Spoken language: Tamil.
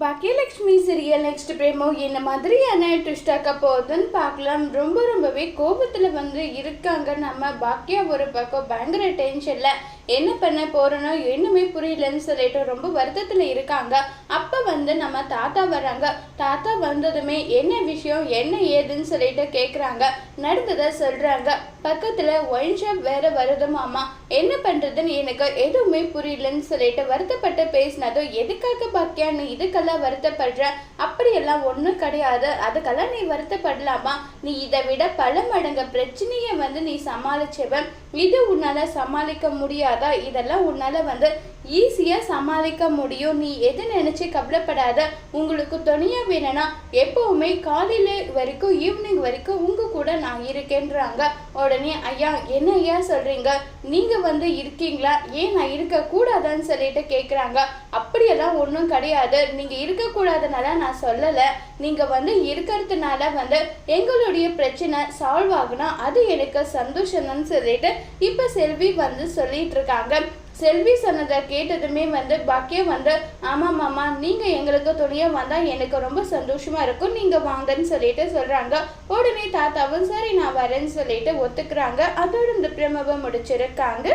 பாக்கியலட்சுமி சீரியல் நெக்ஸ்ட் பிரேமோ என்ன மாதிரியான ட்விஸ்டாக்க போகுதுன்னு பார்க்கலாம். ரொம்பவே கோபத்தில் இருக்காங்க நம்ம பாக்கியா. ஒரு பக்கம் பயங்கர டென்ஷனில் என்ன பண்ண போகிறனோ என்னமே புரியலன்னு சொல்லிட்டு ரொம்ப வருத்தத்தில் இருக்காங்க. அப்போ நம்ம தாத்தா வராங்க. தாத்தா வந்ததுமே என்ன விஷயம் என்ன ஏதுன்னு சொல்லிட்டு கேட்குறாங்க. நடந்ததை சொல்கிறாங்க. பக்கத்தில் ஒயின் ஷாப் வேற வருதுமாமா. என்ன பண்ணுறதுன்னு எனக்கு எதுவுமே புரியலன்னு சொல்லிட்டு வருத்தப்பட்டு பேசினதும், எதுக்காக பாக்கியா நீ இதுக்கெல்லாம் வருத்தப்படுற? அப்படியெல்லாம் ஒன்றும் கிடையாது, அதுக்கெல்லாம் நீ வருத்தப்படலாமா? நீ இதை விட பல மடங்கு பிரச்சனையை நீ சமாளிச்சவன். இது உன்னால சமாளிக்க முடியாதா? இதெல்லாம் உன்னால ஈஸியா சமாளிக்க முடியும். நீ எது நினைச்சு கவலைப்படாத. உங்களுக்கு துணையா வேணும்னா எப்பவுமே காலையில வரைக்கும் ஈவினிங் வரைக்கும் உங்க கூட நான் இருக்கேன்றாங்க. உடனே ஐயா என்ன ஐயா சொல்றீங்க? நீங்க இருக்கீங்களா? ஏன் நான் இருக்க கூடாதான்னு சொல்லிட்டு கேக்குறாங்க. அப்படியெல்லாம் ஒன்றும் கிடையாது. நீங்க இருக்க கூடாதுனால நான் சொல்லல. நீங்க இருக்கிறதுனால எங்களுடைய பிரச்சனை சால்வ் ஆகுனா அது எனக்கு சந்தோஷம்னு சொல்லிட்டு இப்ப செல்வி சொல்லிட்டு இருக்காங்க. செல்வி சொன்னதை கேட்டதுமே பாக்கியம் ஆமா மாமா, நீங்க எங்களுக்கு துணையா வந்தா எனக்கு ரொம்ப சந்தோஷமா இருக்கும், நீங்க வாங்கன்னு சொல்லிட்டு சொல்றாங்க. உடனே தாத்தாவும் சரி நான் வரேன்னு சொல்லிட்டு ஒத்துக்குறாங்க. அதோட இந்த பிரமவை முடிச்சிருக்காங்க.